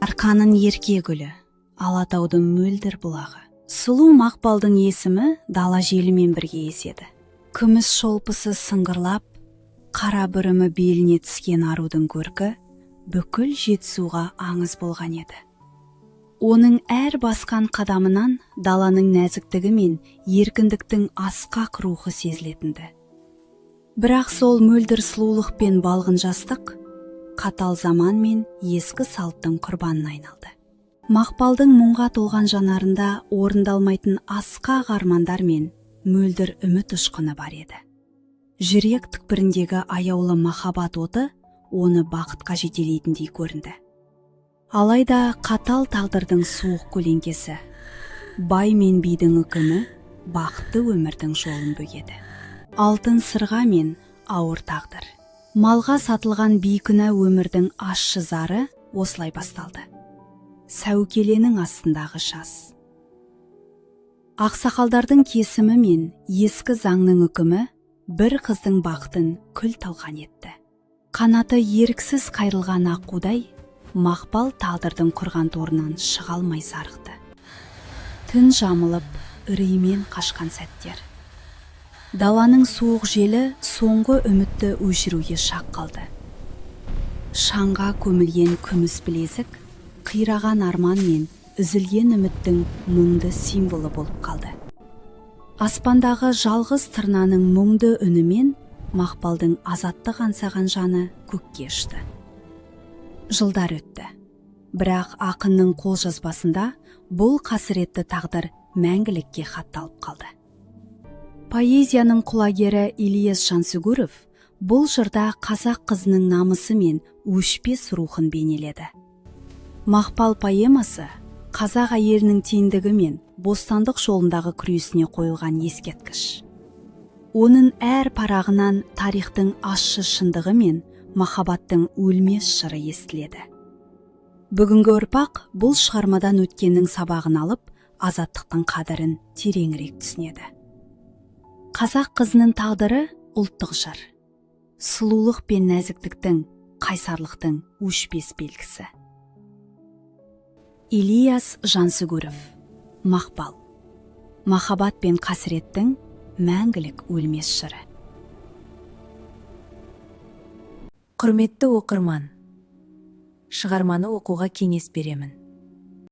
Арқаның ерке гүлі, Алатаудың мөлдір бұлағы. Сұлу Мақпалдың есімі дала желімен бірге еседі. Күміс шолпысы сыңғырлап, қара бүрімі беліне түскен арудың көркі бүкіл Жетісуға аңыз болған еді. Оның әр басқан қадамынан даланың нәзіктігі мен еркіндіктің асқақ рухы сезілетінді. Бірақ сол мөлдір сұлулық пен балғын жастық қатал заман мен ескі салттың құрбанына айналды. Мақпалдың мұңға толған жанарында орындалмайтын асқақ армандар мен мөлдір үміт ұшқыны бар еді. Жүрек түкпіріндегі аяулы махаббат оты оны бақытқа жетелейтіндей көрінді. Алайда қатал тағдырдың суық көлеңкесі, бай мен бидің үкімі бақытты өмірдің жолын бөгеді. Алтын сырға мен ауыр тағдыр, малға сатылған бейкүнә өмірдің ащы зары осылай басталды. Сәукеленің астындағы жас. Ақсақалдардың кесімі мен ескі заңның үкімі бір қыздың бақытын күл талқан етті. Қанаты еріксіз қайрылған аққудай, Мақпал тағдырдың құрған торынан шыға алмай зарықты. Түн жамылып, үреймен қашқан сәттер. Даланың суық желі соңғы үмітті өшіруге шақ қалды. Шаңға көмілген күміс білезік, қираған арман мен үзілген үміттің мұңды символы болып қалды. Аспандағы жалғыз тырнаның мұңды үнімен Мақпалдың азаттық аңсаған жаны көкке ұшты. Жылдар өтті, бірақ ақынның қолжазбасында бұл қасіретті тағдыр мәңгілікке хатталып қалды. Поэзияның құлагері Ильяс Жансүгіров бұл жырда қазақ қызының намысы мен өшпес рухын бейнеледі. Мақпал поэмасы қазақ әйелінің теңдігі мен бостандық жолындағы күресіне қойылған ескерткіш. Оның әр парағынан тарихтың ащы шындығы мен махаббаттың өлмес жыры естіледі. Бүгінгі ұрпақ бұл шығармадан өткеннің сабағын алып, азаттықтың қадірін тереңірек түсінеді. Қазақ қызының тағдыры ұлттық жыр. Сұлулық пен нәзіктіктің, қайсарлықтың өшпес белгісі. Ильяс Жансүгіров. Мақпал. Махаббат пен қасіреттің мәңгілік өлмес жыры. Құрметті оқырман, шығарманы оқуға кеңес беремін.